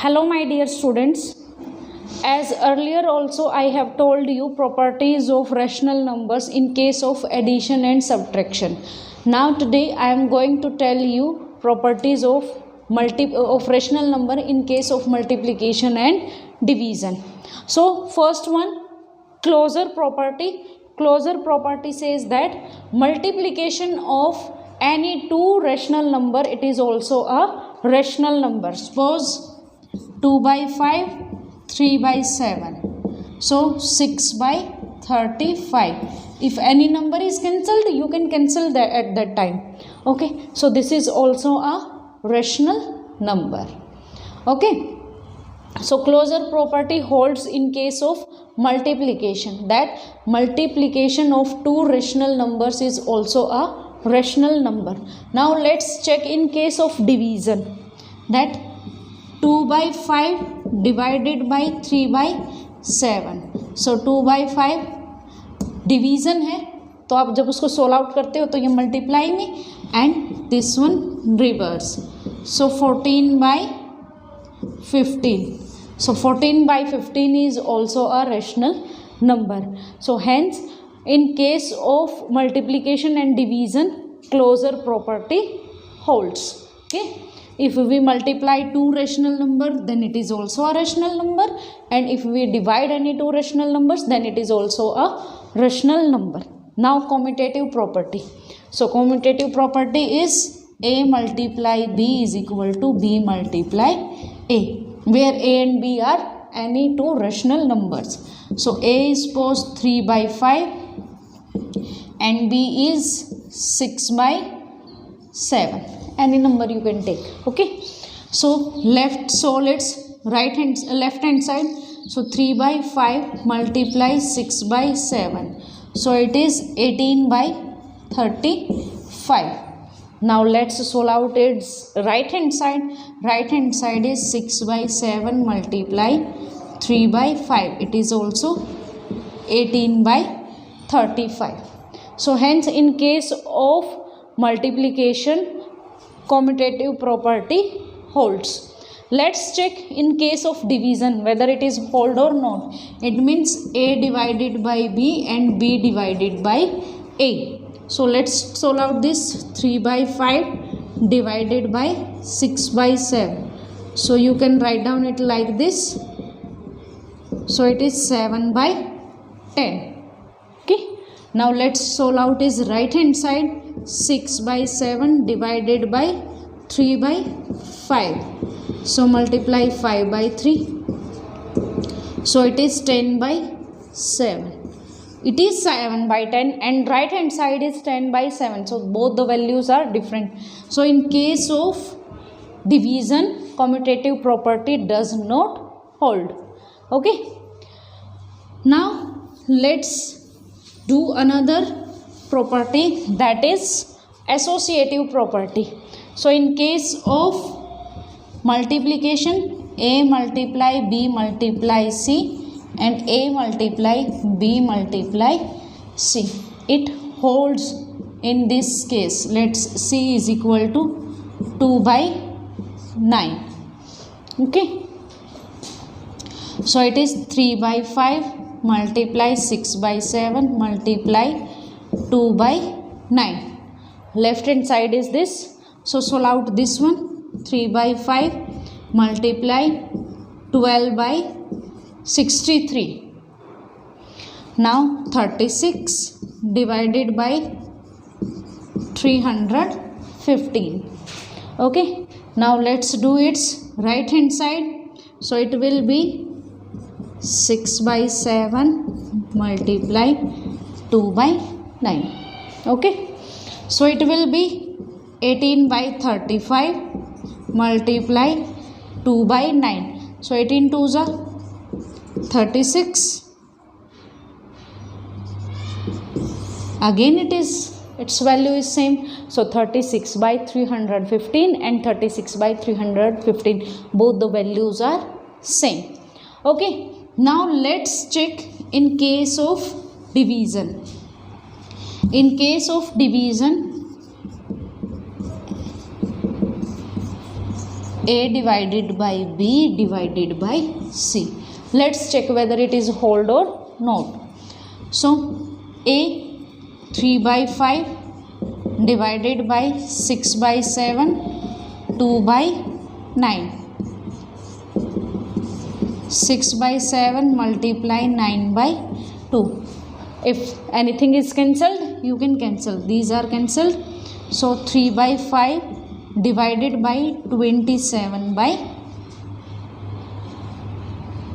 Hello my dear students, as earlier also I have told you properties of rational numbers in case of addition and subtraction. Now today I am going to tell you properties of rational number in case of multiplication and division. So first one, closure property. Closure property says that multiplication of any two rational number, it is also a rational number. Suppose 2 by 5, 3 by 7. So 6 by 35. If any number is cancelled, you can cancel that at that time. Okay. So this is also a rational number. Okay. So closure property holds in case of multiplication, that multiplication of two rational numbers is also a rational number. Now let's check in case of division, that 2 by 5 divided by 3 by 7. So 2 by 5 division है, तो आप जब उसको solve out करते हो तो ये multiply में, and this one reverse. So 14 by 15. So 14 by 15 is also a rational number. So hence in case of multiplication and division, closure property holds. Okay. If we multiply two rational numbers, then it is also a rational number, and if we divide any two rational numbers, then it is also a rational number. Now commutative property. So commutative property is A multiply B is equal to B multiply A, where A and B are any two rational numbers. So A is suppose 3 by 5 and B is 6 by 7. Any number you can take. Okay. So let's left hand side. So 3 by 5 multiply 6 by 7. So it is 18 by 35. Now let's solve out its right hand side. Right hand side is 6 by 7 multiply 3 by 5. It is also 18 by 35. So hence in case of multiplication, commutative property holds. Let's check in case of division whether it is hold or not. It means A divided by B and B divided by A. So let's solve out this. 3 by 5 divided by 6 by 7. So you can write down it like this. So it is 7 by 10. Okay. Now let's solve out his right hand side. 6 by 7 divided by 3 by 5. So multiply 5 by 3. So it is 10 by 7. It is 7 by 10 and right hand side is 10 by 7. So both the values are different. So in case of division, commutative property does not hold. Okay. Now let's do another property, that is associative property. So in case of multiplication, A multiply B multiply C and A multiply B multiply C, it holds in this case. Let's C is equal to 2 by 9. Okay. So it is 3 by 5 multiply 6 by 7 multiply 2 by 9. Left hand side is this. So solve out this one. 3 by 5 multiply 12 by 63. Now 36 divided by 315. Okay. Now let's do its right hand side. So it will be 6 by 7 multiply 2 by 9. Okay. So it will be 18 by 35 multiply 2 by 9. So 18 2s are 36. Again its value is same. So 36 by 315 and 36 by 315. Both the values are same. Okay. Now let's check in case of division. In case of division, A divided by B divided by C. Let's check whether it is hold or not. So A 3 by 5 divided by 6 by 7, 2 by 9. 6 by 7 multiply 9 by 2. If anything is cancelled, you can cancel. These are cancelled. So 3 by 5 divided by 27 by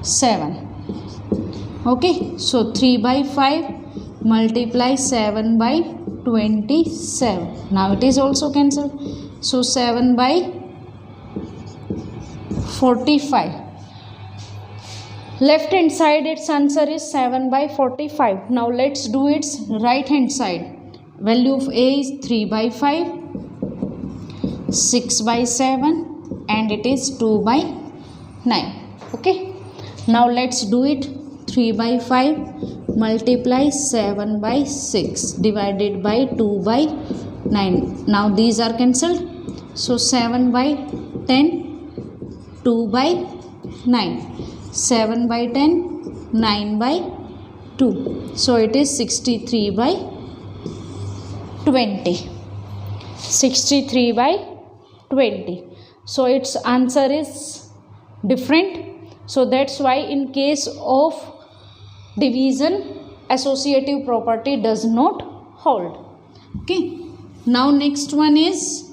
7. Okay, so 3 by 5 multiply 7 by 27. Now it is also cancelled. So 7 by 45. Left hand side its answer is 7 by 45. Now let's do its right hand side. Value of A is 3 by 5, 6 by 7 and it is 2 by 9. Okay. Now let's do it. 3 by 5 multiply 7 by 6 divided by 2 by 9. Now these are cancelled. So 7 by 10, 2 by 9. 7 by 10, 9 by 2. So it is 63 by 20. 63 by 20. So its answer is different. So that's why in case of division, associative property does not hold. Okay. Now next one is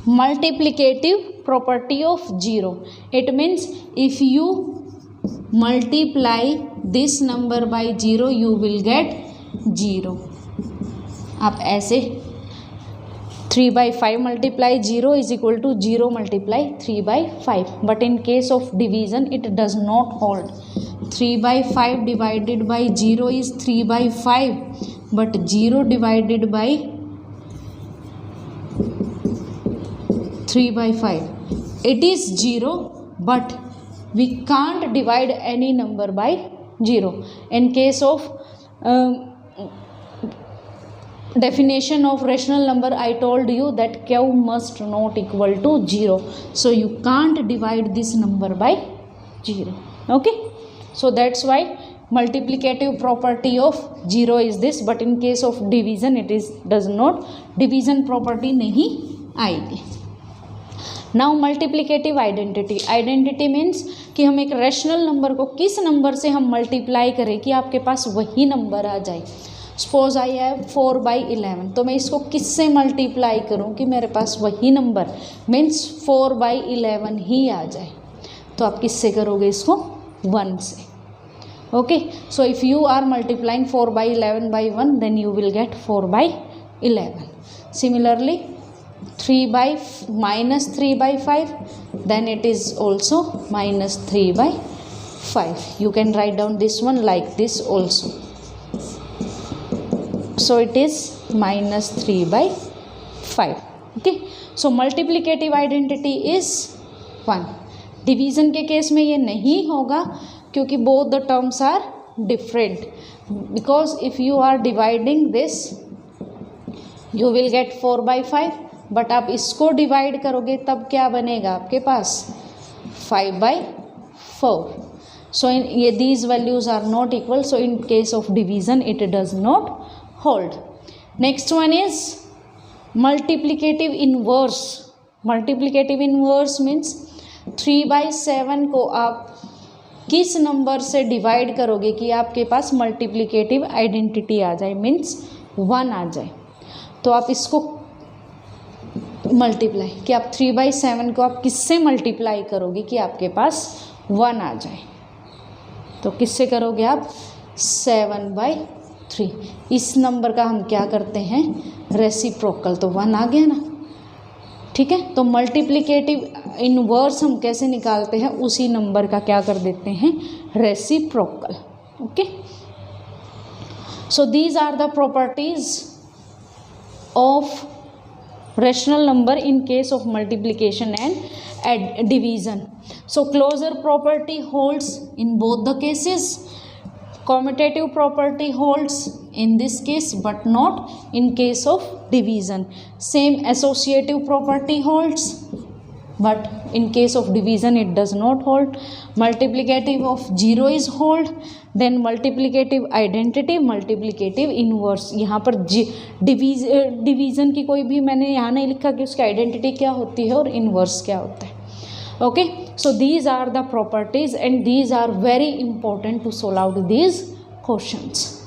multiplicative property of 0. It means if you multiply this number by 0, you will get 0. आप ऐसे 3 by 5 multiply 0 is equal to 0 multiply 3 by 5. But in case of division, it does not hold. 3 by 5 divided by 0 is 3 by 5. But 0 divided by 3 by 5. It is 0, but we can't divide any number by 0. In case of definition of rational number, I told you that q must not equal to 0. So you can't divide this number by 0. Okay. So that's why multiplicative property of 0 is this, but in case of division it is does not. Division property नहीं आएगी. Now multiplicative identity. Identity means कि हम एक rational number को किस number से हम multiply करें कि आपके पास वही नंबर आ जाए. सपोज आई हैव 4 by 11, तो मैं इसको किससे मल्टीप्लाई करूं कि मेरे पास वही नंबर मीन्स 4 by 11 ही आ जाए. तो आप किससे करोगे इसको? 1 से. Okay. So if you are multiplying 4 by 11 by 1, then you will get 4 by 11. Similarly 3 by minus 3 by 5, then it is also minus 3 by 5. You can write down this one like this also. So it is minus 3 by 5. Okay. So multiplicative identity is 1. Division के case में ये नहीं होगा क्योंकि both the terms are different. Because if you are dividing this, you will get 4 by 5. But आप इसको divide करोगे तब क्या बनेगा आपके पास? 5 by 4. सो ये these values are not equal. So in case of division it does not hold. Next one is multiplicative inverse. Multiplicative inverse means 3 by 7 को आप किस नंबर से डिवाइड करोगे कि आपके पास मल्टीप्लिकेटिव आइडेंटिटी आ जाए, मीन्स 1 आ जाए. तो आप इसको मल्टीप्लाई कि आप 3 by 7 को आप किससे मल्टीप्लाई करोगे कि आपके पास 1 आ जाए. तो किससे करोगे आप? 7 by 3. इस नंबर का हम क्या करते हैं? रेसिप्रोकल. तो 1 आ गया ना. ठीक है. तो मल्टीप्लिकेटिव इनवर्स हम कैसे निकालते हैं? उसी नंबर का क्या कर देते हैं? Reciprocal. Okay. So these are the properties of rational number in case of multiplication and division. So closure property holds in both the cases. Commutative property holds in this case but not in case of division. Same associative property holds but in case of division it does not hold. Multiplicative of 0 is hold, then multiplicative identity, multiplicative inverse. यहाँ पर division की कोई भी मैंने यहाँ नहीं लिखा कि उसकी आइडेंटिटी क्या होती है और इन्वर्स क्या होता है. Okay, so these are the properties and these are very important to solve out these questions.